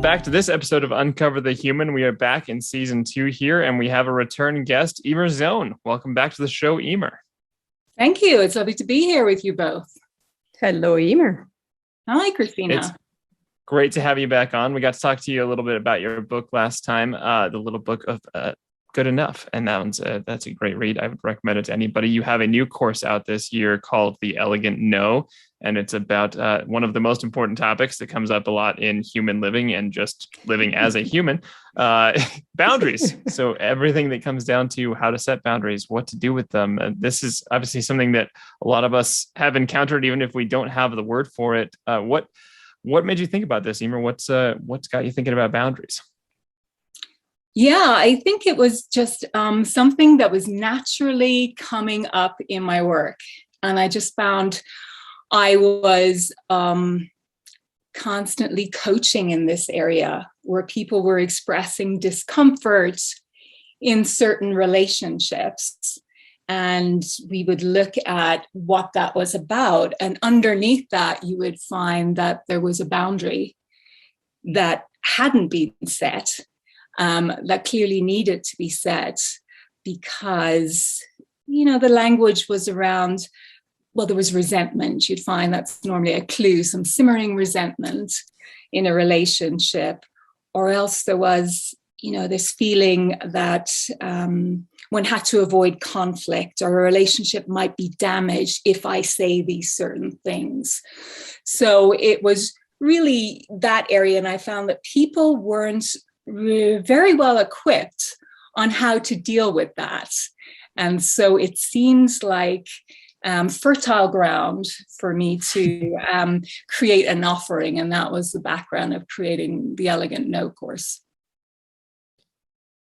Welcome back to this episode of Uncover the Human. We are back in season 2 here, and we have a return guest, Eimear Zone. Welcome back to the show, Eimear. Thank you. It's lovely to be here with you both. Hello, Eimear. Hi, Christina. It's great to have you back on. We got to talk to you a little bit about your book last time, the little book of Good Enough. And that's a great read. I would recommend it to anybody. You have a new course out this year called The Elegant No. And it's about one of the most important topics that comes up a lot in human living and just living as a human, boundaries. So everything that comes down to how to set boundaries, what to do with them. And this is obviously something that a lot of us have encountered, even if we don't have the word for it. What made you think about this, Eimear? What's got you thinking about boundaries? Yeah, I think it was just something that was naturally coming up in my work. And I just found I was constantly coaching in this area where people were expressing discomfort in certain relationships. And we would look at what that was about. And underneath that, you would find that there was a boundary that hadn't been set, that clearly needed to be set because, the language was around, well, there was resentment. You'd find that's normally a clue, some simmering resentment in a relationship, or else there was, this feeling that one had to avoid conflict, or a relationship might be damaged if I say these certain things. So it was really that area. And I found that people weren't very well equipped on how to deal with that. And so it seems like fertile ground for me to create an offering. And that was the background of creating the Elegant No course.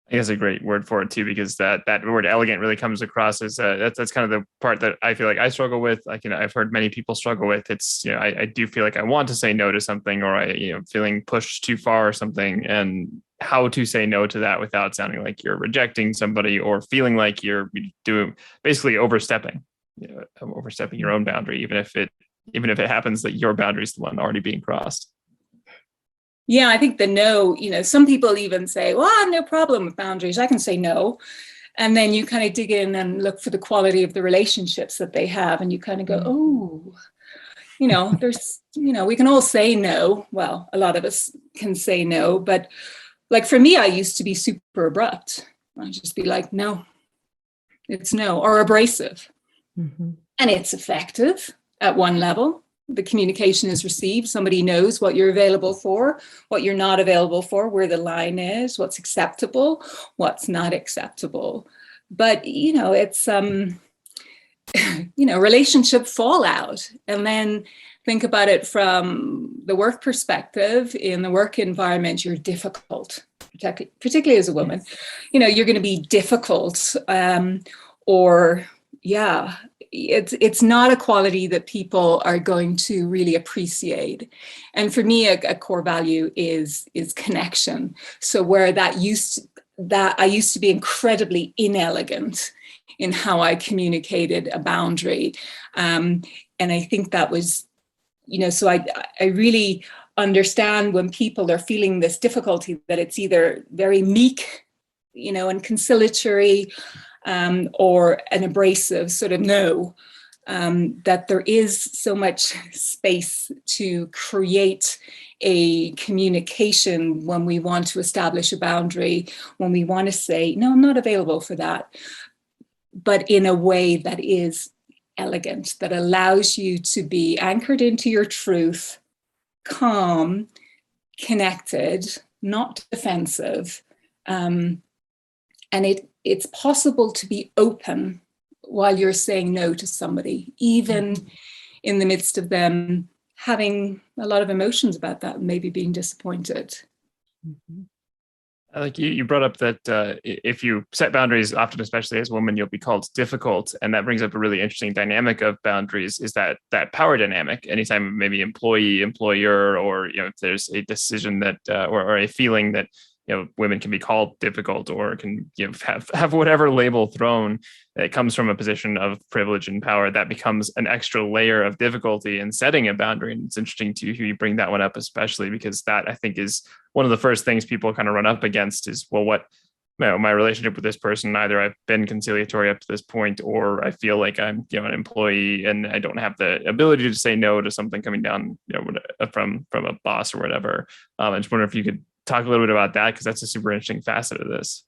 I guess a great word for it too, because that word elegant really comes across as that's kind of the part that I feel like I struggle with. I've heard many people struggle with. It's, I do feel like I want to say no to something, or I, feeling pushed too far or something, and how to say no to that without sounding like you're rejecting somebody or feeling like you're doing basically overstepping your own boundary, even if it happens that your boundary is the one already being crossed. Yeah, I think the no, some people even say, well, I have no problem with boundaries. I can say no. And then you kind of dig in and look for the quality of the relationships that they have. And you kind of go, oh, there's, we can all say no. Well, a lot of us can say no. But like for me, I used to be super abrupt. I'd just be like, no, it's no, or abrasive. Mm-hmm. And it's effective at one level. The communication is received. Somebody knows what you're available for, what you're not available for, where the line is, what's acceptable, what's not acceptable. But, it's, relationship fallout. And then think about it from the work perspective. In the work environment, you're difficult, particularly as a woman. You're going to be difficult it's not a quality that people are going to really appreciate. And for me, a core value is connection. So where I used to be incredibly inelegant in how I communicated a boundary. And I think that was, so I really understand when people are feeling this difficulty, that it's either very meek, and conciliatory, or an abrasive sort of no, that there is so much space to create a communication when we want to establish a boundary, when we want to say, no, I'm not available for that, but in a way that is elegant, that allows you to be anchored into your truth, calm, connected, not defensive, and it's possible to be open while you're saying no to somebody, even in the midst of them having a lot of emotions about that, maybe being disappointed. Mm-hmm. Like you brought up that if you set boundaries, often, especially as a woman, you'll be called difficult. And that brings up a really interesting dynamic of boundaries, is that power dynamic. Anytime maybe employee, employer, or if there's a decision that or a feeling that women can be called difficult or can have whatever label thrown. It comes from a position of privilege and power that becomes an extra layer of difficulty in setting a boundary. And it's interesting to hear you bring that one up, especially because that I think is one of the first things people kind of run up against is, well, what my relationship with this person, either I've been conciliatory up to this point, or I feel like I'm an employee and I don't have the ability to say no to something coming down from a boss or whatever. I just wonder if you could talk a little bit about that, because that's a super interesting facet of this.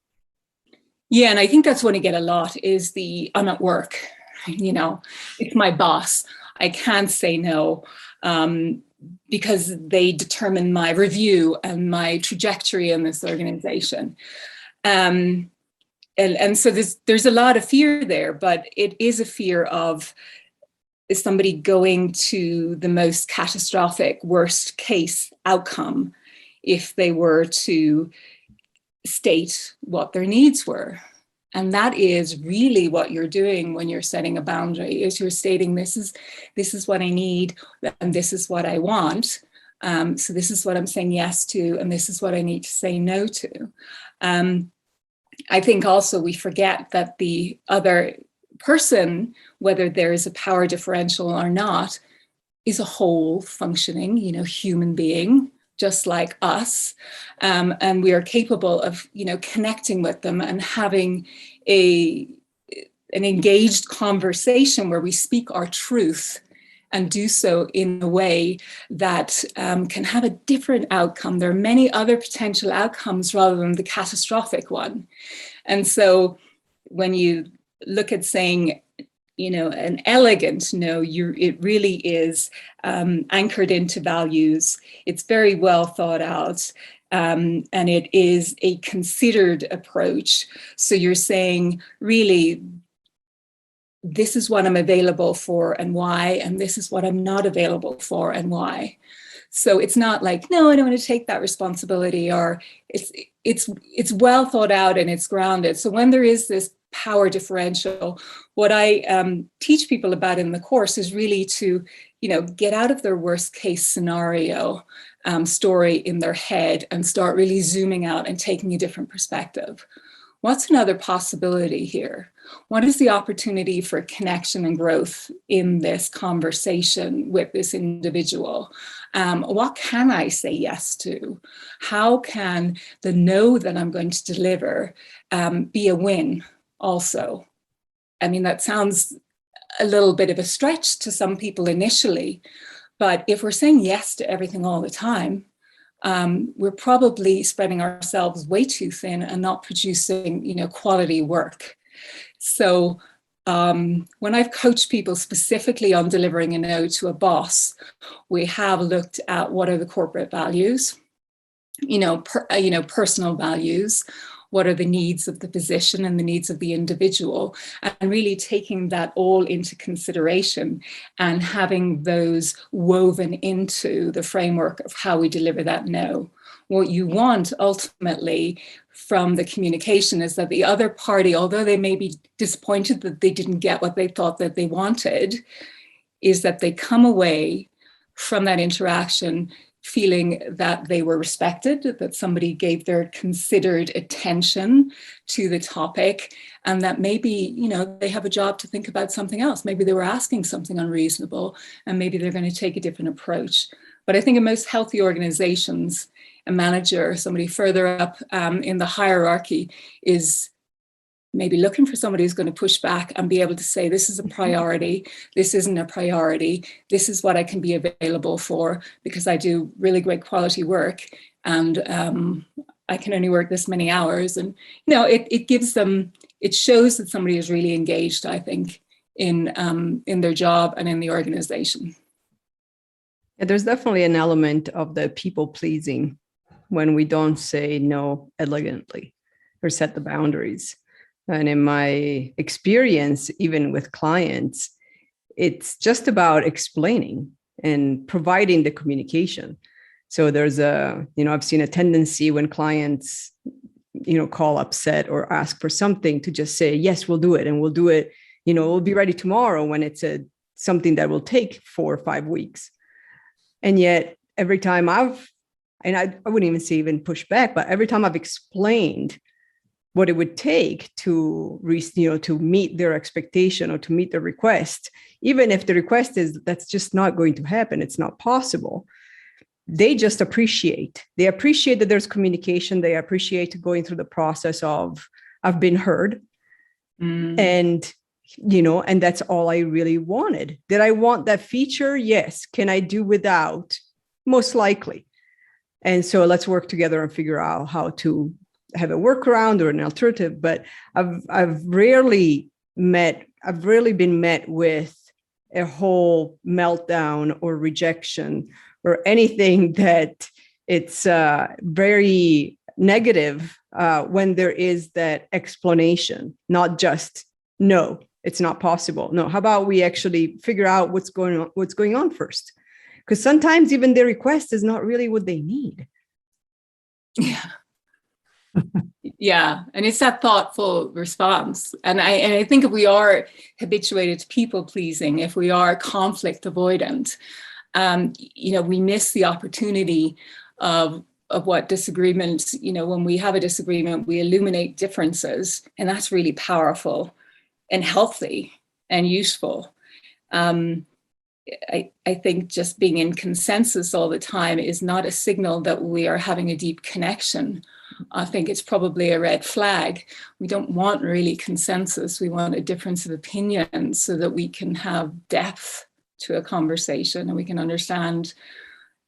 Yeah, and I think that's what I get a lot is I'm at work, it's my boss. I can't say no because they determine my review and my trajectory in this organization. And so there's a lot of fear there, but it is a fear of somebody going to the most catastrophic, worst case outcome if they were to state what their needs were. And that is really what you're doing when you're setting a boundary, is you're stating this is what I need and this is what I want. So this is what I'm saying yes to, and this is what I need to say no to. I think also we forget that the other person, whether there is a power differential or not, is a whole functioning, human being, just like us. And we are capable of, connecting with them and having an engaged conversation where we speak our truth and do so in a way that can have a different outcome. There are many other potential outcomes rather than the catastrophic one. And so when you look at saying, an elegant no, it really is anchored into values. It's very well thought out. And it is a considered approach. So you're saying, really, this is what I'm available for and why, and this is what I'm not available for and why. So it's not like, no, I don't want to take that responsibility, or it's well thought out and it's grounded. So when there is this power differential, what I teach people about in the course is really to, get out of their worst case scenario story in their head and start really zooming out and taking a different perspective. What's another possibility here? What is the opportunity for connection and growth in this conversation with this individual? What can I say yes to? How can the no that I'm going to deliver be a win also? I mean, that sounds a little bit of a stretch to some people initially, but if we're saying yes to everything all the time, we're probably spreading ourselves way too thin and not producing, quality work. So when I've coached people specifically on delivering a no to a boss, we have looked at what are the corporate values, personal values, what are the needs of the position and the needs of the individual, and really taking that all into consideration and having those woven into the framework of how we deliver that no. What you want ultimately from the communication is that the other party, although they may be disappointed that they didn't get what they thought that they wanted, is that they come away from that interaction feeling that they were respected, that somebody gave their considered attention to the topic, and that maybe, they have a job to think about something else. Maybe they were asking something unreasonable, and maybe they're going to take a different approach. But I think in most healthy organizations, a manager, somebody further up in the hierarchy, is maybe looking for somebody who's going to push back and be able to say, this is a priority, this isn't a priority, this is what I can be available for because I do really great quality work, and I can only work this many hours. And, it gives them, it shows that somebody is really engaged, I think, in their job and in the organization. Yeah, there's definitely an element of the people pleasing when we don't say no elegantly or set the boundaries. And in my experience, even with clients, it's just about explaining and providing the communication. So there's I've seen a tendency when clients, call upset or ask for something to just say, yes, we'll do it. And we'll do it, we'll be ready tomorrow, when it's something that will take 4 or 5 weeks. And yet every time I've and I wouldn't even say even push back, but every time I've explained what it would take to to meet their expectation or to meet the request, even if the request is that's just not going to happen, it's not possible, they just appreciate. They appreciate that there's communication. They appreciate going through the process of I've been heard. And, and that's all I really wanted. Did I want that feature? Yes. Can I do without? Most likely. And so let's work together and figure out how to have a workaround or an alternative. But I've rarely been met with a whole meltdown or rejection or anything that it's very negative when there is that explanation, not just, no, it's not possible. No, how about we actually figure out what's going on first? Because sometimes even their request is not really what they need. Yeah. Yeah. And it's that thoughtful response. And I think if we are habituated to people pleasing, if we are conflict avoidant, we miss the opportunity of what disagreements, when we have a disagreement, we illuminate differences, and that's really powerful and healthy and useful. I think just being in consensus all the time is not a signal that we are having a deep connection. I think it's probably a red flag. We don't want really consensus. We want a difference of opinion so that we can have depth to a conversation and we can understand,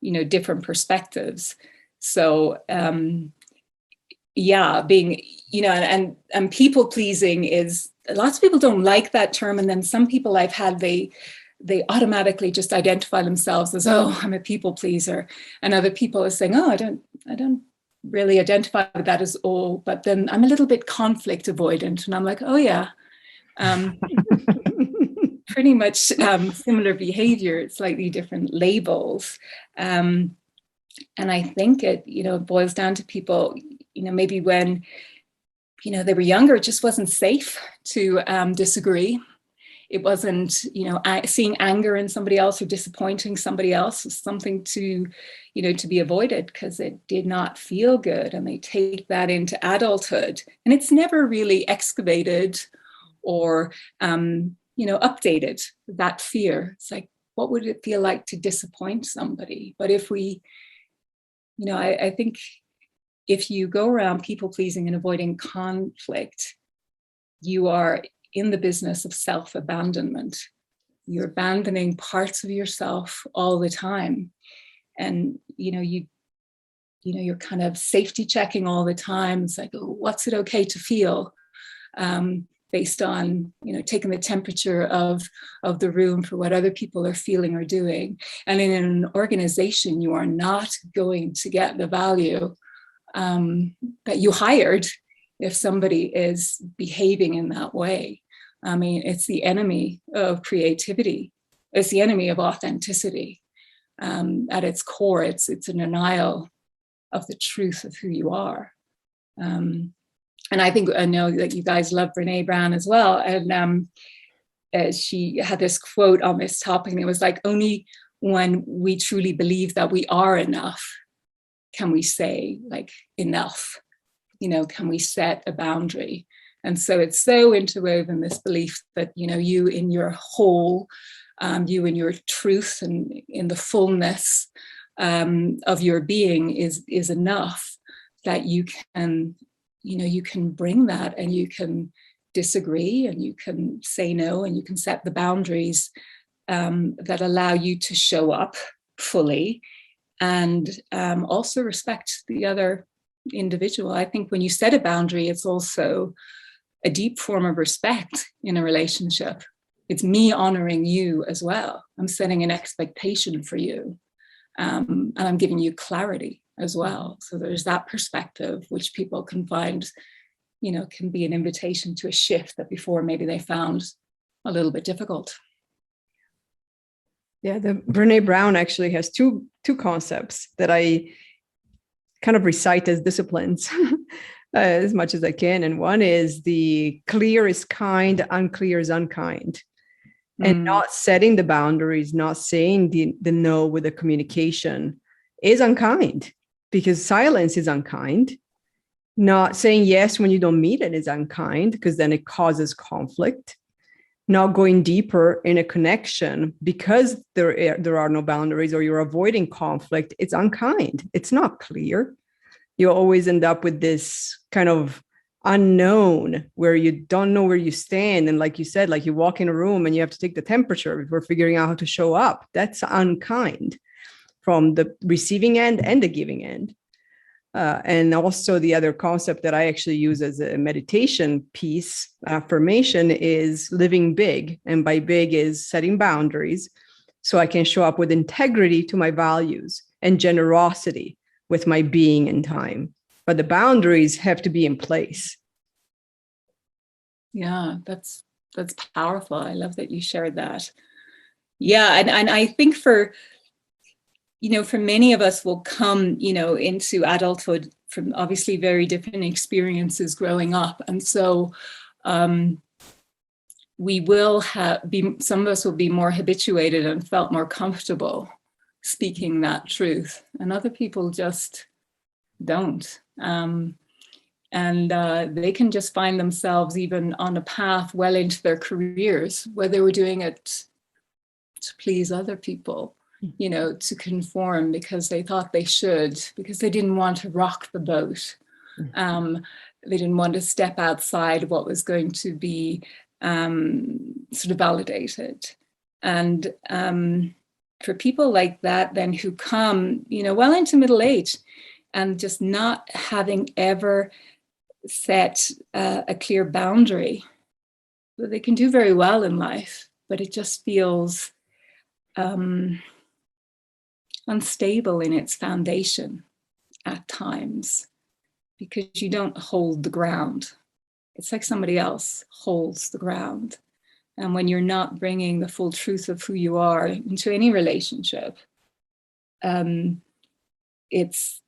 different perspectives. So, being, and people pleasing is, lots of people don't like that term. And then some people I've had, they automatically just identify themselves as, oh, I'm a people pleaser. And other people are saying, oh, I don't really identify with that as all, but then I'm a little bit conflict avoidant. And I'm like, oh yeah. Pretty much similar behavior, slightly different labels. And I think it, boils down to people, maybe when, they were younger, it just wasn't safe to disagree. It wasn't, seeing anger in somebody else or disappointing somebody else was something to be avoided because it did not feel good. And they take that into adulthood. And it's never really excavated or, updated, that fear. It's like, what would it feel like to disappoint somebody? But if we, I think if you go around people pleasing and avoiding conflict, you are in the business of self-abandonment. You're abandoning parts of yourself all the time. And, you're kind of safety checking all the time. It's like, oh, what's it okay to feel? Based on, taking the temperature of the room for what other people are feeling or doing. And in an organization, you are not going to get the value that you hired if somebody is behaving in that way. I mean, it's the enemy of creativity. It's the enemy of authenticity. At its core, it's a denial of the truth of who you are. And I know that you guys love Brené Brown as well. And she had this quote on this topic, and it was like, only when we truly believe that we are enough can we say like enough, can we set a boundary? And so it's so interwoven, this belief that, you in your whole, you in your truth and in the fullness of your being is enough, that you can, you can bring that and you can disagree and you can say no and you can set the boundaries that allow you to show up fully and also respect the other individual. I think when you set a boundary, it's also a deep form of respect in a relationship. It's me honoring you as well. I'm setting an expectation for you. And I'm giving you clarity as well. So there's that perspective, which people can find, can be an invitation to a shift that before maybe they found a little bit difficult. Yeah, the Brené Brown actually has two concepts that I kind of recite as disciplines as much as I can. And one is the clear is kind, unclear is unkind. And not setting the boundaries, not saying the no with the communication is unkind. because silence is unkind. Not saying yes when you don't meet it is unkind, because then it causes conflict. Not going deeper in a connection because there are no boundaries, or you're avoiding conflict, it's unkind. It's not clear. You always end up with this kind of unknown where you don't know where you stand. And like you said, like you walk in a room and you have to take the temperature before figuring out how to show up. That's unkind from the receiving end and the giving end. And also the other concept that I actually use as a meditation piece, affirmation, is living big. And by big is setting boundaries so I can show up with integrity to my values and generosity with my being and time. But the boundaries have to be in place. Yeah, that's powerful. I love that you shared that. Yeah, and I think for many of us will come, into adulthood from obviously very different experiences growing up. And so we will some of us will be more habituated and felt more comfortable speaking that truth. And other people just don't. And they can just find themselves even on a path well into their careers where they were doing it to please other people, to conform because they thought they should, because they didn't want to rock the boat. They didn't want to step outside what was going to be sort of validated. And for people like that, then who come, well into middle age and just not having ever set a clear boundary, they can do very well in life, but it just feels unstable in its foundation at times because you don't hold the ground. It's like somebody else holds the ground. And when you're not bringing the full truth of who you are into any relationship, it's,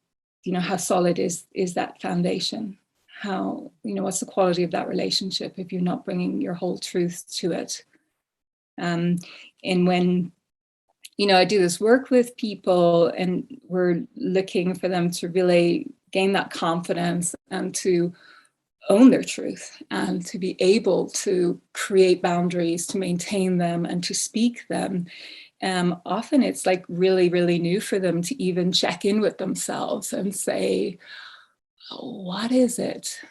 how solid is that foundation? How, what's the quality of that relationship if you're not bringing your whole truth to it? And when, I do this work with people and we're looking for them to really gain that confidence and to own their truth and to be able to create boundaries, to maintain them and to speak them. Often it's like really, really new for them to even check in with themselves and say, what is it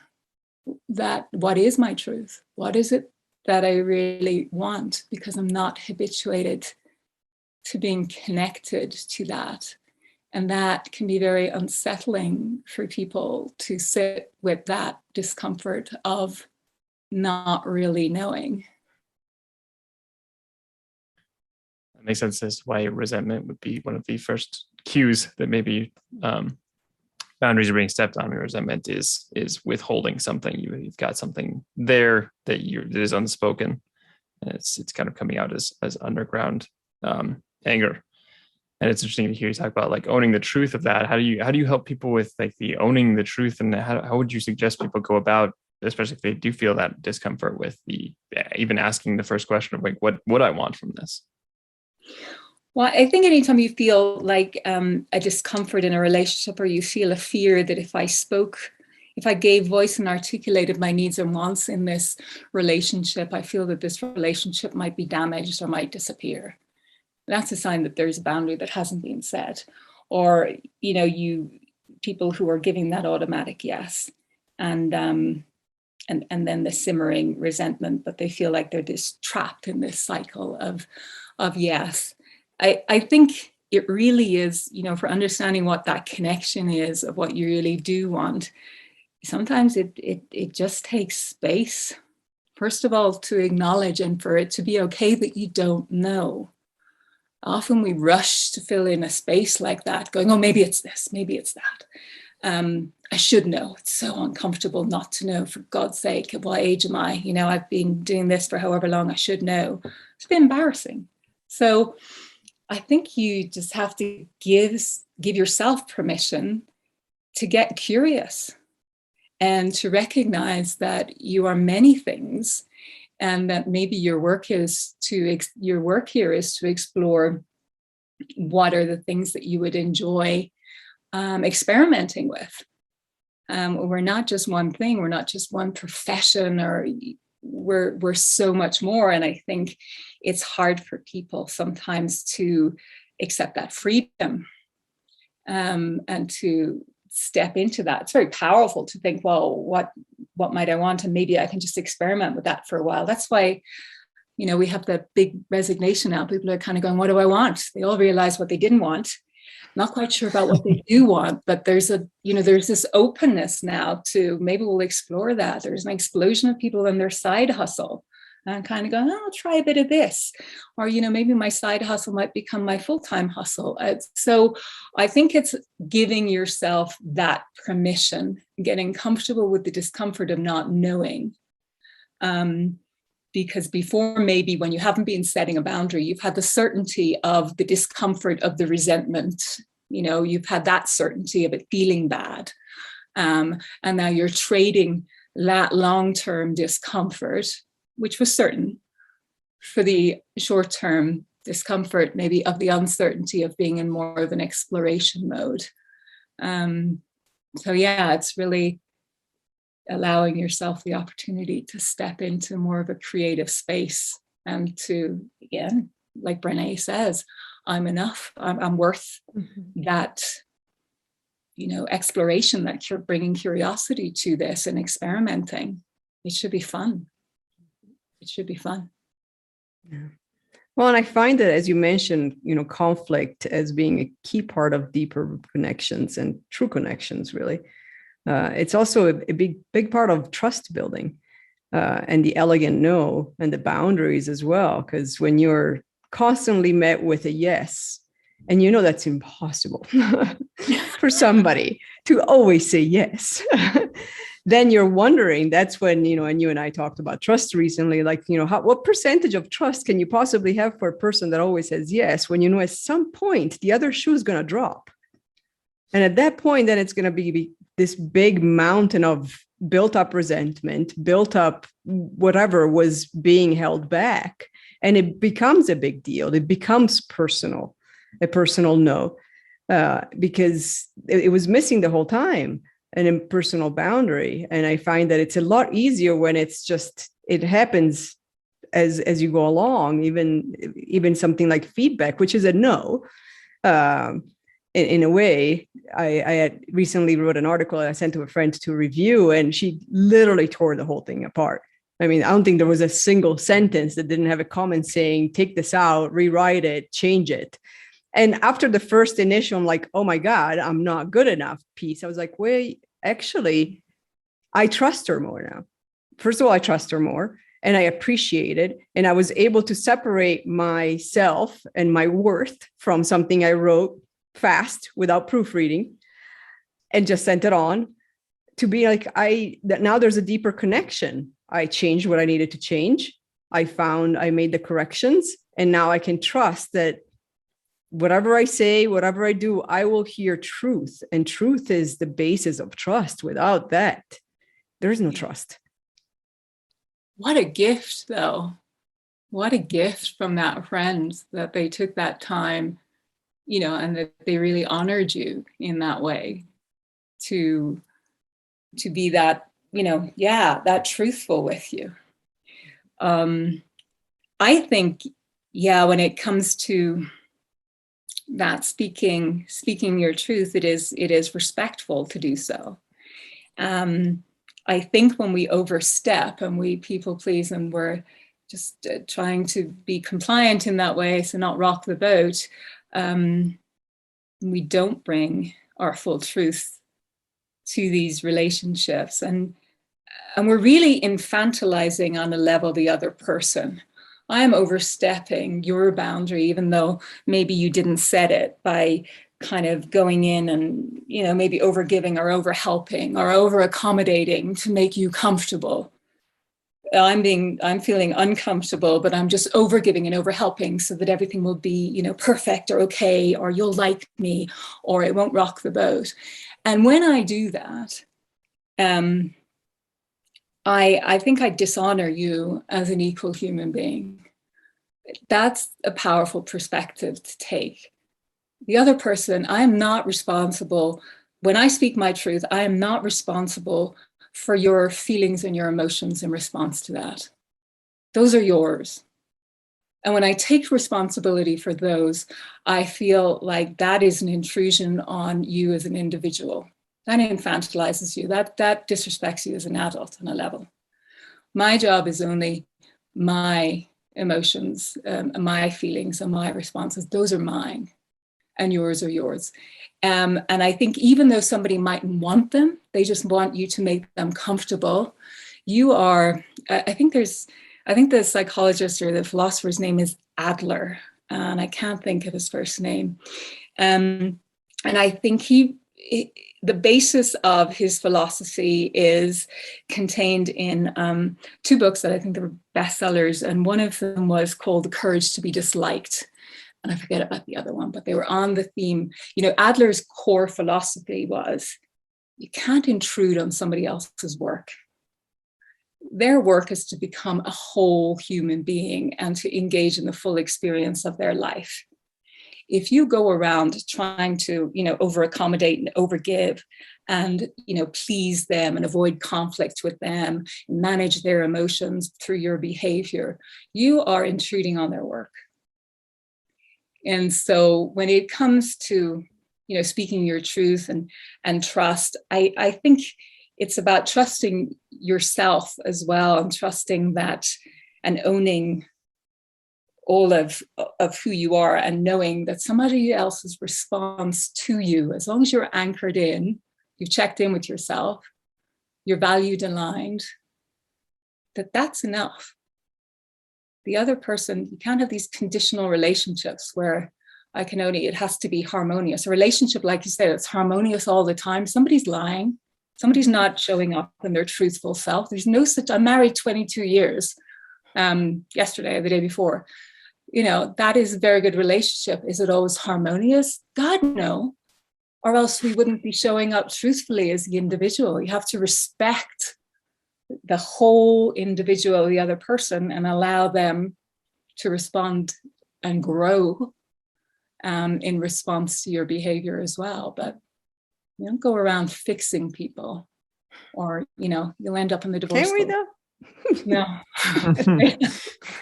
what is my truth? What is it that I really want? Because I'm not habituated to being connected to that. And that can be very unsettling for people to sit with that discomfort of not really knowing. That makes sense as to why resentment would be one of the first cues that maybe boundaries are being stepped on. Resentment is withholding something. You've got something there that is unspoken, and it's kind of coming out as underground anger. And it's interesting to hear you talk about like owning the truth of that. How do you help people with like the owning the truth, and how would you suggest people go about, especially if they do feel that discomfort with the even asking the first question of like what I want from this? Well, I think anytime you feel like a discomfort in a relationship, or you feel a fear that if I gave voice and articulated my needs and wants in this relationship, I feel that this relationship might be damaged or might disappear. That's a sign that there's a boundary that hasn't been set. Or, people who are giving that automatic yes. And then the simmering resentment, but they feel like they're just trapped in this cycle of yes. I think it really is, for understanding what that connection is of what you really do want. Sometimes it just takes space, first of all, to acknowledge and for it to be okay that you don't know. Often we rush to fill in a space like that, going, oh, maybe it's this, maybe it's that. I should know. It's so uncomfortable not to know, for God's sake. At what age am I? I've been doing this for however long, I should know. It's been embarrassing. So I think you just have to give yourself permission to get curious and to recognize that you are many things, and that maybe your work here is to explore what are the things that you would enjoy experimenting with. We're not just one thing, we're not just one profession, or we're so much more. And I think it's hard for people sometimes to accept that freedom, and to step into that. It's very powerful to think, well, what might I want? And maybe I can just experiment with that for a while. That's why, we have the big resignation now. People are kind of going, what do I want? They all realize what they didn't want. Not quite sure about what they do want, but there's this openness now to, maybe we'll explore that. There's an explosion of people in their side hustle and kind of going, oh, I'll try a bit of this. Or, maybe my side hustle might become my full-time hustle. So I think it's giving yourself that permission, getting comfortable with the discomfort of not knowing. Because before, maybe when you haven't been setting a boundary, you've had the certainty of the discomfort of the resentment. You've had that certainty of it feeling bad. And now you're trading that long-term discomfort, which was certain, for the short-term discomfort, maybe of the uncertainty of being in more of an exploration mode. So yeah, it's really allowing yourself the opportunity to step into more of a creative space, and to, again, like Brené says, I'm enough, I'm worth that, exploration, that you're bringing curiosity to this and experimenting. It should be fun. It should be fun. Yeah. Well, and I find that, as you mentioned, conflict as being a key part of deeper connections and true connections, really. It's also a big part of trust building, and the elegant no, and the boundaries as well. Because when you're constantly met with a yes, and that's impossible for somebody to always say yes, then you're wondering. That's when, and you and I talked about trust recently, like, what percentage of trust can you possibly have for a person that always says yes, when at some point the other shoe is going to drop. And at that point, then it's going to be this big mountain of built up resentment, built up whatever was being held back. And it becomes a big deal. It becomes personal, a personal no, because it was missing the whole time, an impersonal boundary. And I find that it's a lot easier when it happens as you go along, even something like feedback, which is a no. In a way, I had recently wrote an article I sent to a friend to review, and she literally tore the whole thing apart. I mean, I don't think there was a single sentence that didn't have a comment saying, take this out, rewrite it, change it. And after the first initial, I'm like, oh my God, I'm not good enough piece, I was like, wait, actually, I trust her more now. First of all, I trust her more, and I appreciate it. And I was able to separate myself and my worth from something I wrote fast without proofreading and just sent it on, to be like, that now there's a deeper connection. I changed what I needed to change. I made the corrections, and now I can trust that whatever I say, whatever I do, I will hear truth. And truth is the basis of trust. Without that, there's no trust. What a gift, though. What a gift from that friend, that they took that time, and that they really honored you in that way, to be that, that truthful with you. I think, when it comes to that speaking your truth, it is respectful to do so. I think when we overstep and we people please, and we're just trying to be compliant in that way, so not rock the boat, we don't bring our full truth to these relationships, and we're really infantilizing on a level the other person. I am overstepping your boundary, even though maybe you didn't set it, by kind of going in and, maybe overgiving or overhelping or over accommodating to make you comfortable. I'm feeling uncomfortable, but I'm just overgiving and overhelping so that everything will be, perfect or okay, or you'll like me, or it won't rock the boat. And when I do that, I think I dishonor you as an equal human being. That's a powerful perspective to take. The other person, I am not responsible. When I speak my truth, I am not responsible for your feelings and your emotions in response to that. Those are yours. And when I take responsibility for those, I feel like that is an intrusion on you as an individual. That infantilizes you. That disrespects you as an adult on a level. My job is only my emotions, my feelings, and my responses. Those are mine, and yours are yours. And I think even though somebody mightn't want them, they just want you to make them comfortable. You are, I think the psychologist or the philosopher's name is Adler, and I can't think of his first name. And I think the basis of his philosophy is contained in 2 books that I think were bestsellers. And one of them was called The Courage to be Disliked. And I forget about the other one, but they were on the theme. Adler's core philosophy was, you can't intrude on somebody else's work. Their work is to become a whole human being and to engage in the full experience of their life. If you go around trying to, over accommodate and overgive and, please them and avoid conflict with them, manage their emotions through your behavior, you are intruding on their work. And so when it comes to, speaking your truth and trust, I think it's about trusting yourself as well, and trusting that and owning all of who you are, and knowing that somebody else's response to you, as long as you're anchored in, you've checked in with yourself, you're valued aligned, that's enough. The other person, you can't have these conditional relationships where it has to be harmonious. A relationship, like you said, it's harmonious all the time. Somebody's lying. Somebody's not showing up in their truthful self. There's no such, I'm married 22 years, yesterday, the day before. That is a very good relationship. Is it always harmonious? God, no. Or else we wouldn't be showing up truthfully as the individual. You have to respect the whole individual, the other person, and allow them to respond and grow in response to your behavior as well. But you don't go around fixing people, or you'll end up in the divorce. Can we though? No.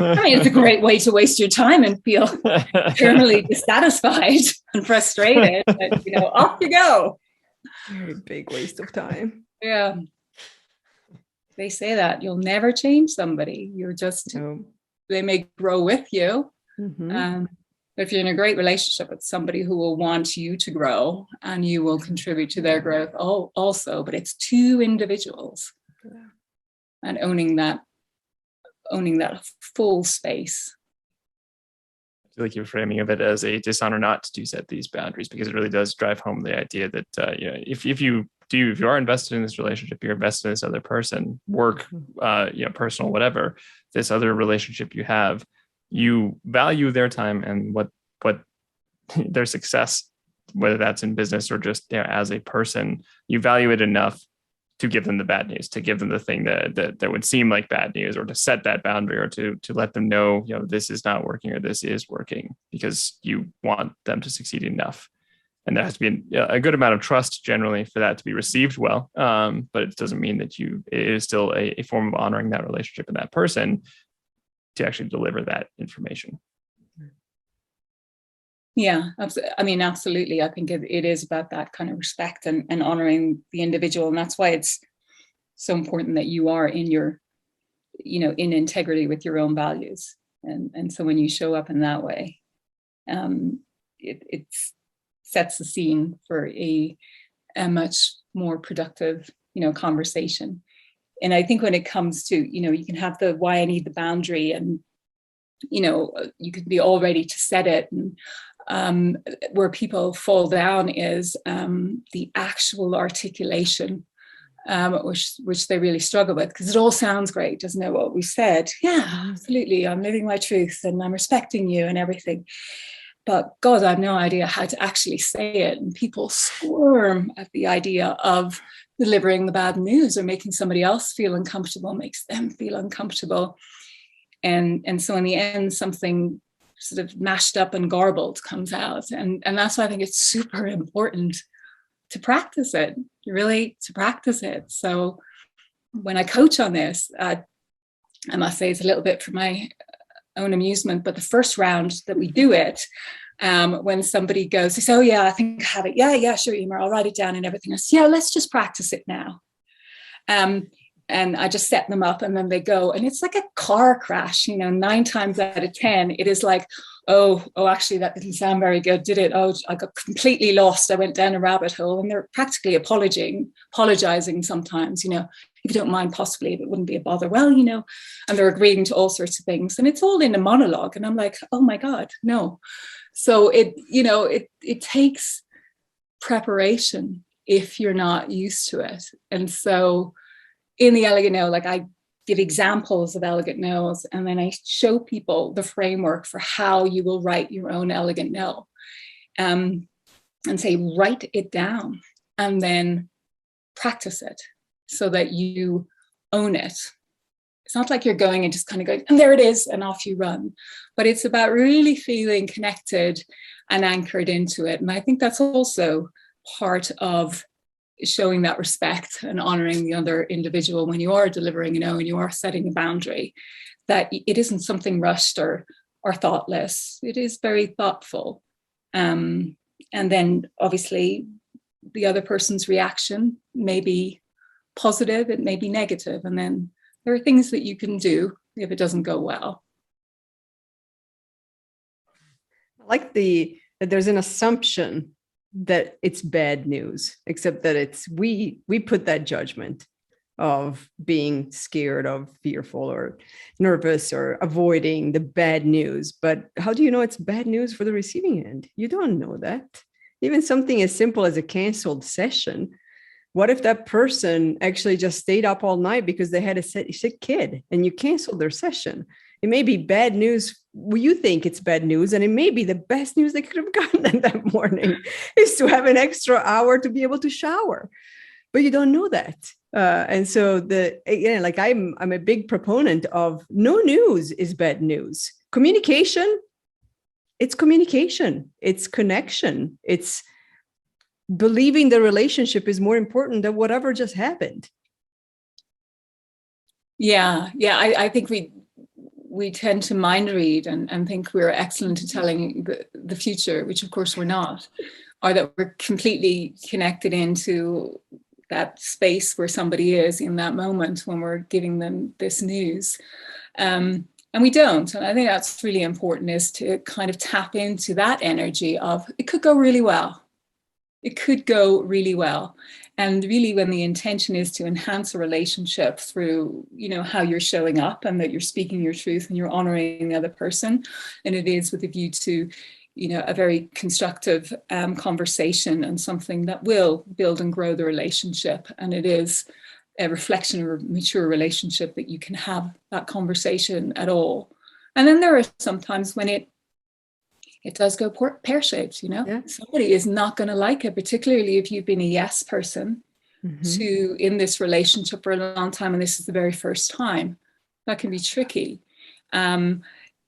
It's a great way to waste your time and feel eternally dissatisfied and frustrated. But, off you go. Very big waste of time. Yeah. They say that you'll never change somebody. You're just, they may grow with you. Mm-hmm. But if you're in a great relationship with somebody who will want you to grow, and you will contribute to their growth also, but it's 2 individuals. Yeah. And owning that full space. I feel like you're framing of it as a dishonor not to set these boundaries, because it really does drive home the idea that if you are invested in this relationship, you're invested in this other person, work, personal, whatever, this other relationship you have, you value their time and what their success, whether that's in business or just as a person, you value it enough to give them the bad news, to give them the thing that would seem like bad news, or to set that boundary, or to let them know, this is not working or this is working, because you want them to succeed enough. And there has to be a good amount of trust generally for that to be received well. But it doesn't mean that it is still a form of honoring that relationship and that person to actually deliver that information. Yeah, absolutely. I think it is about that kind of respect and honoring the individual. And that's why it's so important that you are in your, in integrity with your own values. And so when you show up in that way, it sets the scene for a much more productive, conversation. And I think when it comes to, you can have the why I need the boundary, and, you could be all ready to set it. And where people fall down is the actual articulation, which they really struggle with, because it all sounds great, doesn't it? What we said, yeah, absolutely, I'm living my truth and I'm respecting you and everything. But God, I have no idea how to actually say it. And people squirm at the idea of delivering the bad news, or making somebody else feel uncomfortable makes them feel uncomfortable. And so in the end, something sort of mashed up and garbled comes out. And that's why I think it's super important to practice it, really to practice it. So when I coach on this, I must say it's a little bit for my own amusement, but the first round that we do it, when somebody goes, they say, oh yeah, I think I have it. Yeah, sure, Eimear, I'll write it down and everything. I say, yeah, let's just practice it now. And I just set them up and then they go, and it's like a car crash, 9 times out of 10, it is like, oh, actually that didn't sound very good, did it? Oh, I got completely lost. I went down a rabbit hole, and they're practically apologizing sometimes, if you don't mind, possibly, if it wouldn't be a bother. Well, and they're agreeing to all sorts of things, and it's all in a monologue. And I'm like, oh my God, no. So it takes preparation if you're not used to it. And so in the Elegant No, like I give examples of Elegant No's, and then I show people the framework for how you will write your own Elegant No, and say, write it down and then practice it so that you own it. It's not like you're going and just kind of going, and there it is, and off you run. But it's about really feeling connected and anchored into it. And I think that's also part of showing that respect and honoring the other individual when you are delivering, and you are setting a boundary, that it isn't something rushed or thoughtless. It is very thoughtful. And then obviously the other person's reaction may be positive, it may be negative. And then there are things that you can do if it doesn't go well. I like that there's an assumption that it's bad news, except that we put that judgment of being scared, of fearful or nervous or avoiding the bad news. But how do you know it's bad news for the receiving end? You don't know that. Even something as simple as a canceled session. What if that person actually just stayed up all night because they had a sick kid and you canceled their session? It may be bad news. Well, you think it's bad news, and it may be the best news they could have gotten that morning is to have an extra hour to be able to shower. But you don't know that. And so I'm a big proponent of no news is bad news. Communication, it's connection. It's believing the relationship is more important than whatever just happened. Yeah. I think we tend to mind read and think we're excellent at telling the future, which of course we're not, or that we're completely connected into that space where somebody is in that moment when we're giving them this news. And we don't. And I think that's really important, is to kind of tap into that energy of it could go really well. It could go really well. And really, when the intention is to enhance a relationship through, how you're showing up and that you're speaking your truth and you're honoring the other person, and it is with a view to, a very constructive conversation and something that will build and grow the relationship. And it is a reflection of a mature relationship that you can have that conversation at all. And then there are some times when it does go pear-shaped, Yeah. Somebody is not going to like it, particularly if you've been a yes person to in this relationship for a long time, and this is the very first time. That can be tricky.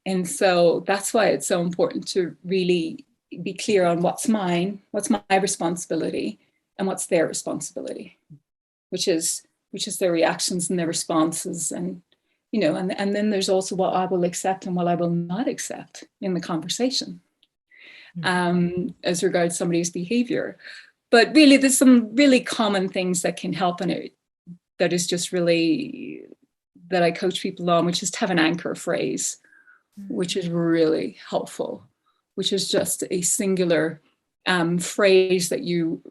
And so that's why it's so important to really be clear on what's mine, what's my responsibility, and what's their responsibility, which is their reactions and their responses. And and then there's also what I will accept and what I will not accept in the conversation as regards somebody's behavior. But really, there's some really common things that can help in it that is just really, that I coach people on, which is to have an anchor phrase, which is really helpful, which is just a singular phrase that you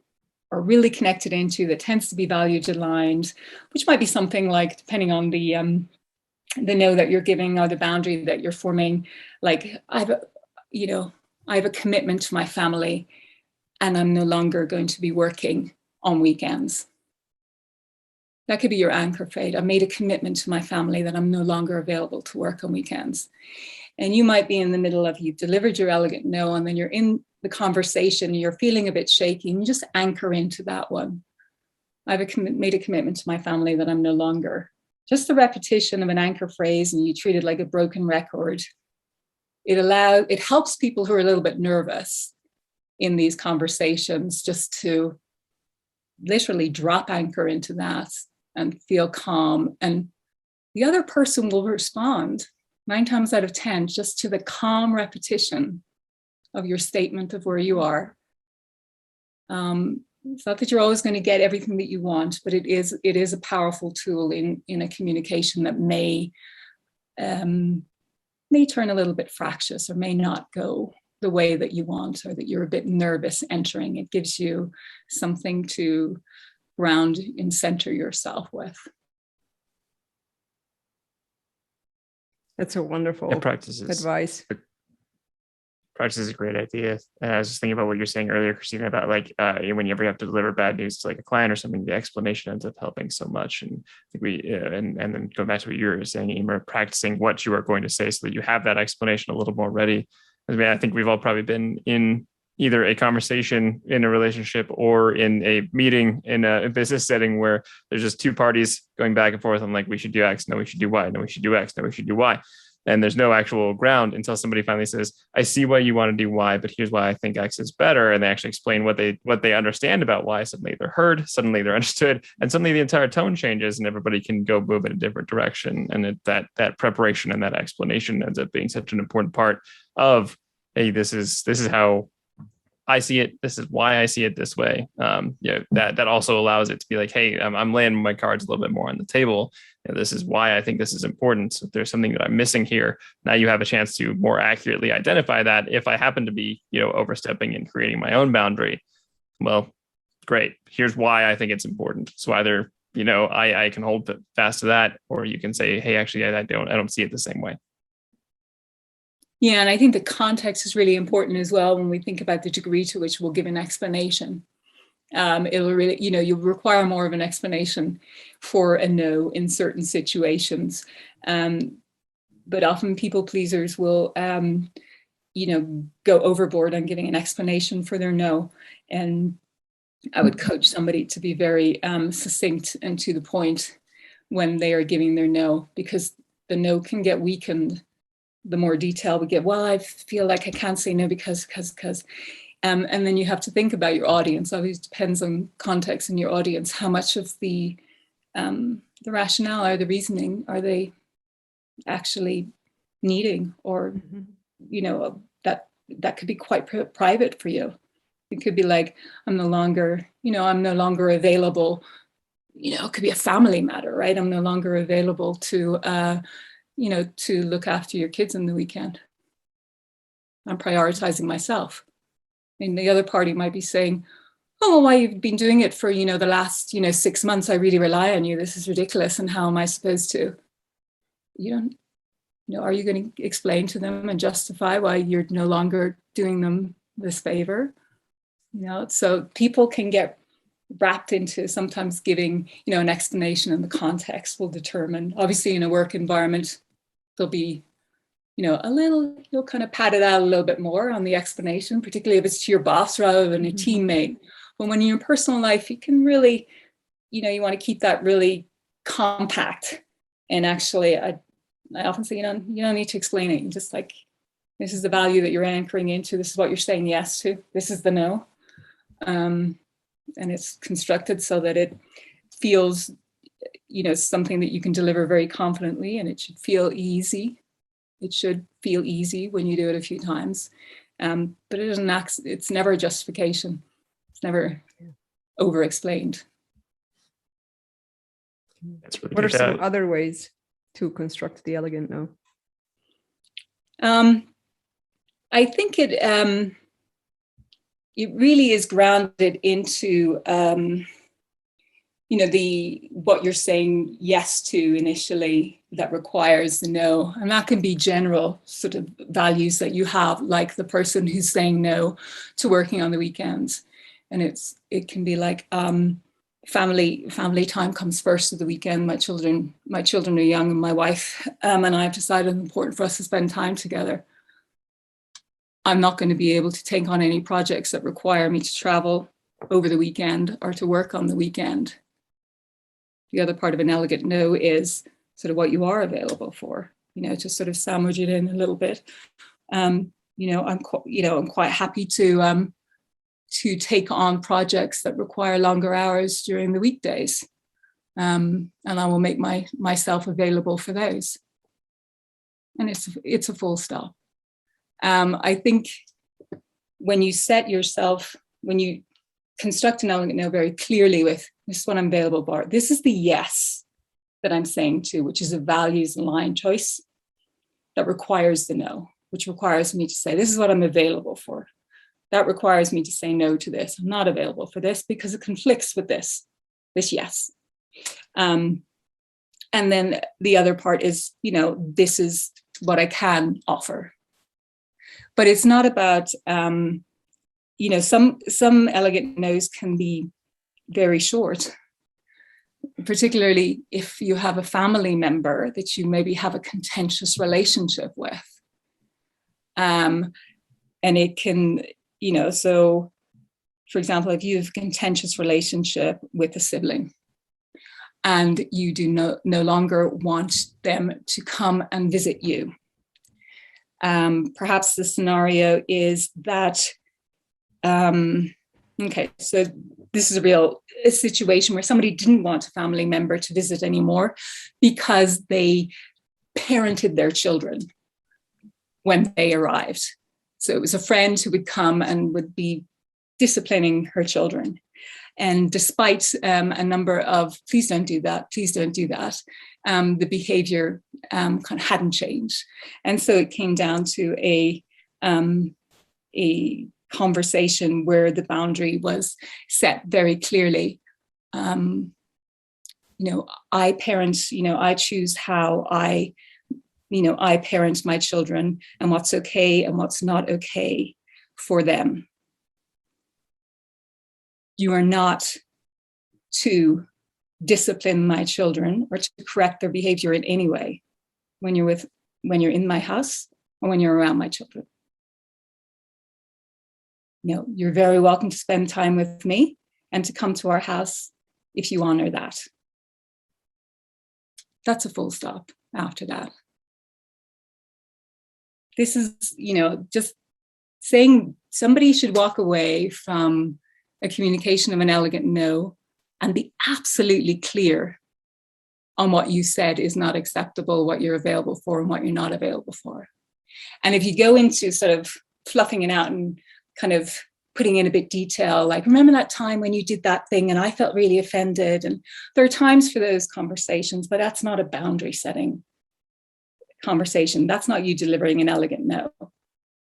are really connected into, that tends to be values aligned, which might be something like, depending on the no that you're giving or the boundary that you're forming, like I have a commitment to my family and I'm no longer going to be working on weekends. That could be your anchor phrase. I made a commitment to my family that I'm no longer available to work on weekends. And you might be in the middle of, you've delivered your elegant no, and then you're in the conversation, you're feeling a bit shaky, and you just anchor into that one. I've made a commitment to my family that I'm no longer. Just the repetition of an anchor phrase, and you treat it like a broken record. it helps people who are a little bit nervous in these conversations just to literally drop anchor into that and feel calm. And the other person will respond 9 times out of 10 just to the calm repetition of your statement of where you are. It's not that you're always going to get everything that you want, but it is a powerful tool in a communication that may turn a little bit fractious or may not go the way that you want, or that you're a bit nervous entering. It gives you something to ground and center yourself with. That's a wonderful advice. Practice is a great idea. And I was just thinking about what you're saying earlier, Christina, about like whenever you have to deliver bad news to like a client or something, the explanation ends up helping so much. And I think and then go back to what you were saying, Eimear, practicing what you are going to say so that you have that explanation a little more ready. I mean, I think we've all probably been in either a conversation in a relationship or in a meeting in a business setting where there's just two parties going back and forth on like, we should do X, no, we should do Y, no, we should do X, no, we should do Y. And there's no actual ground until somebody finally says, I see why you want to do Y, but here's why I think X is better. And they actually explain what they understand about Y. Suddenly they're heard, suddenly they're understood, and suddenly the entire tone changes and everybody can go move in a different direction. And that preparation and that explanation ends up being such an important part of, hey, this is how I see it. This is why I see it this way. That also allows it to be like, hey, I'm laying my cards a little bit more on the table. This is why I think this is important. So if there's something that I'm missing here, now you have a chance to more accurately identify that. If I happen to be, overstepping and creating my own boundary, well, great. Here's why I think it's important. So either, I can hold fast to that, or you can say, hey, actually, I don't see it the same way. Yeah, and I think the context is really important as well when we think about the degree to which we'll give an explanation. It'll really, you'll require more of an explanation for a no in certain situations. But often people pleasers will, go overboard on giving an explanation for their no. And I would coach somebody to be very succinct and to the point when they are giving their no, because the no can get weakened the more detail we get. Well, I feel like I can't say no because. And then you have to think about your audience. Obviously, it depends on context and your audience. How much of the rationale or the reasoning are they actually needing, or that could be quite private for you. It could be like, I'm no longer available. It could be a family matter, right? I'm no longer available to look after your kids on the weekend. I'm prioritizing myself. And the other party might be saying, oh, well, why you've been doing it for, the last, 6 months, I really rely on you. This is ridiculous. And how am I supposed to? Are you going to explain to them and justify why you're no longer doing them this favor? So people can get wrapped into sometimes giving, an explanation, and the context will determine. Obviously, in a work environment, there'll be you'll kind of pad it out a little bit more on the explanation, particularly if it's to your boss rather than a teammate. But when you're in personal life, you can really, you want to keep that really compact. And actually, I often say, you don't need to explain it. You're just like, this is the value that you're anchoring into. This is what you're saying yes to. This is the no. And it's constructed so that it feels, something that you can deliver very confidently, and it should feel easy. It should feel easy when you do it a few times, but it's never a justification. It's never over-explained. Really what are some other ways to construct the elegant no? I think it really is grounded into what you're saying yes to initially that requires the no. And that can be general sort of values that you have, like the person who's saying no to working on the weekends. And it can be like family time comes first of the weekend. My children are young, and my wife and I have decided it's important for us to spend time together. I'm not going to be able to take on any projects that require me to travel over the weekend or to work on the weekend. The other part of an elegant no is sort of what you are available for, to sort of sandwich it in a little bit. I'm quite happy to take on projects that require longer hours during the weekdays. And I will make myself available for those. And it's a full stop. I think when you construct an elegant no very clearly with, this is what I'm available for, this is the yes that I'm saying to, which is a values aligned choice that requires the no, which requires me to say, this is what I'm available for. That requires me to say no to this. I'm not available for this because it conflicts with this yes. And then the other part is, this is what I can offer. But it's not about, some elegant no's can be very short, particularly if you have a family member that you maybe have a contentious relationship with. And it can, so for example, if you have a contentious relationship with a sibling and you do no longer want them to come and visit you, perhaps the scenario is that, so this is a situation where somebody didn't want a family member to visit anymore because they parented their children when they arrived. So it was a friend who would come and would be disciplining her children. And despite a number of, please don't do that, the behavior kind of hadn't changed. And so it came down to a conversation where the boundary was set very clearly. I parent, I choose how I parent my children and what's okay and what's not okay for them. You are not to discipline my children or to correct their behavior in any way when you're in my house or when you're around my children. You're very welcome to spend time with me and to come to our house if you honor that. That's a full stop after that. This is, just saying somebody should walk away from a communication of an elegant no and be absolutely clear on what you said is not acceptable, what you're available for and what you're not available for. And if you go into sort of fluffing it out and kind of putting in a bit detail, like, remember that time when you did that thing and I felt really offended? And there are times for those conversations, but that's not a boundary setting conversation. That's not you delivering an elegant no.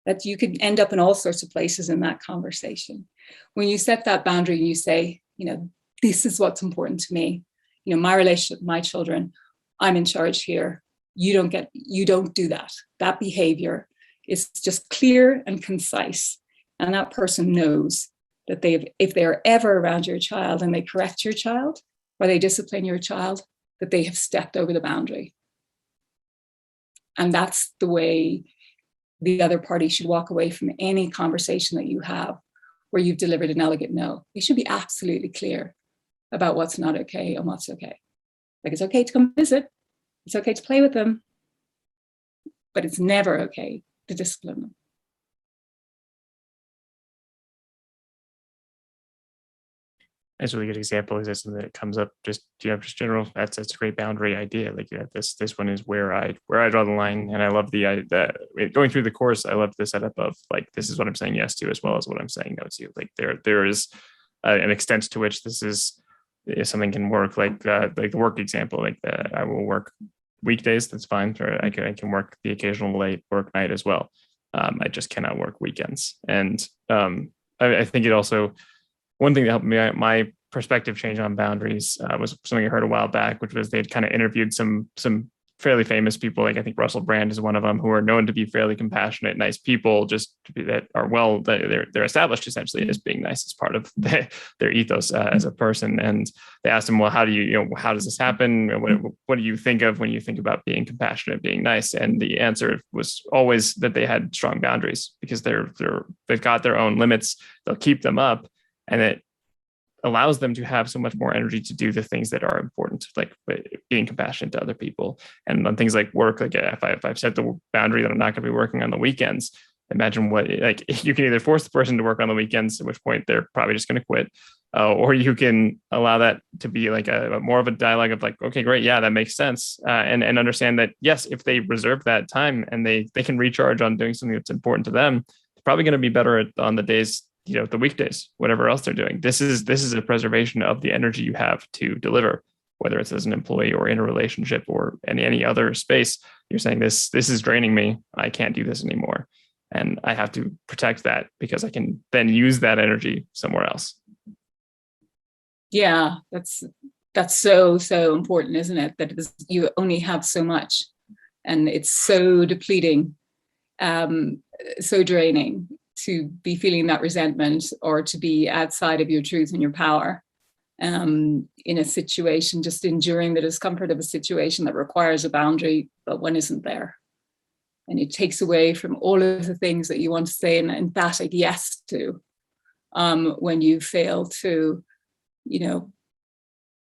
That you could end up in all sorts of places in that conversation. When you set that boundary and you say, this is what's important to me, my relationship, my children, I'm in charge here. You don't do that. That behavior is just clear and concise. And that person knows that if they're ever around your child and they correct your child or they discipline your child, that they have stepped over the boundary. And that's the way the other party should walk away from any conversation that you have where you've delivered an elegant no. They should be absolutely clear about what's not okay and what's okay. Like, it's okay to come visit. It's okay to play with them. But it's never okay to discipline them. That's a really good example. Is that something that comes up just general? That's a great boundary idea. Like this one is where I draw the line, and I love the going through the course. I love the setup of like, this is what I'm saying yes to as well as what I'm saying no to. Like there is an extent to which this is something can work. Like the work example. Like I will work weekdays. That's fine. Or I can work the occasional late work night as well. I just cannot work weekends. And I think it also. One thing that helped me, my perspective change on boundaries was something I heard a while back, which was they'd kind of interviewed some fairly famous people. Like I think Russell Brand is one of them, who are known to be fairly compassionate, nice people, just that are they're established essentially as being nice as part of their ethos as a person. And they asked him, well, how does this happen? What do you think of when you think about being compassionate, being nice? And the answer was always that they had strong boundaries because they've got their own limits. They'll keep them up. And allows them to have so much more energy to do the things that are important, like being compassionate to other people. And on things like work, like if I've set the boundary that I'm not going to be working on the weekends, imagine what, like, you can either force the person to work on the weekends, at which point they're probably just going to quit, or you can allow that to be like a more of a dialogue of like, okay, great, yeah, that makes sense, and understand that yes, if they reserve that time and they can recharge on doing something that's important to them, it's probably going to be better on the days, the weekdays, whatever else they're doing. This is a preservation of the energy you have to deliver, whether it's as an employee or in a relationship or any other space. You're saying this is draining me. I can't do this anymore. And I have to protect that because I can then use that energy somewhere else. Yeah, that's so important, isn't it? That you only have so much, and it's so depleting, so draining to be feeling that resentment or to be outside of your truth and your power, in a situation, just enduring the discomfort of a situation that requires a boundary, but one isn't there. And it takes away from all of the things that you want to say an emphatic yes to, when you fail to,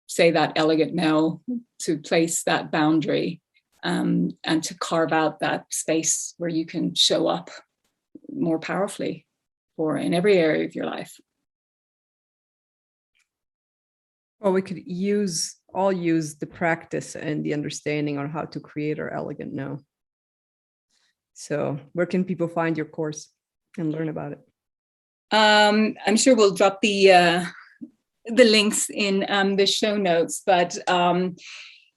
say that elegant no, to place that boundary, and to carve out that space where you can show up more powerfully in every area of your life. Well, we could all use the practice and the understanding on how to create our elegant no. So where can people find your course and learn about it? I'm sure we'll drop the links in the show notes, but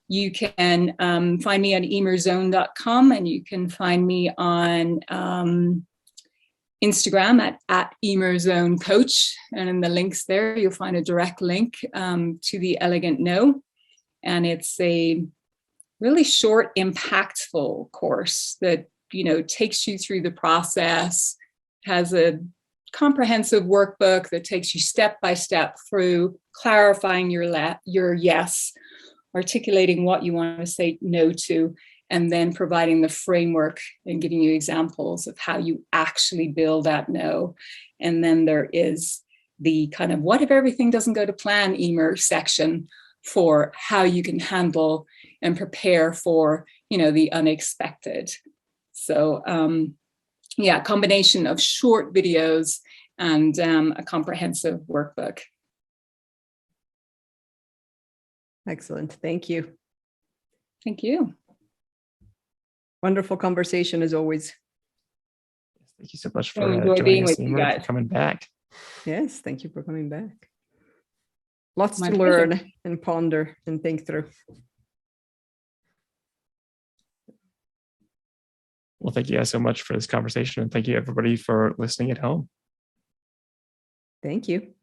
you can find me on eimearzone.com, and you can find me on Instagram at Eimear Zone Coach. And in the links there, you'll find a direct link to the Elegant No. And it's a really short, impactful course that takes you through the process, has a comprehensive workbook that takes you step by step through clarifying your yes, articulating what you want to say no to, and then providing the framework and giving you examples of how you actually build that no. And then there is the kind of what if everything doesn't go to plan, Eimear, section for how you can handle and prepare for the unexpected. So combination of short videos and a comprehensive workbook. Excellent. Thank you. Thank you. Wonderful conversation as always. Thank you so much for enjoy being with you Eimear, guys. coming back. Yes, thank you for coming back. Lots My to pleasure. learn and ponder and think through. Well, thank you guys so much for this conversation, and thank you everybody for listening at home. Thank you.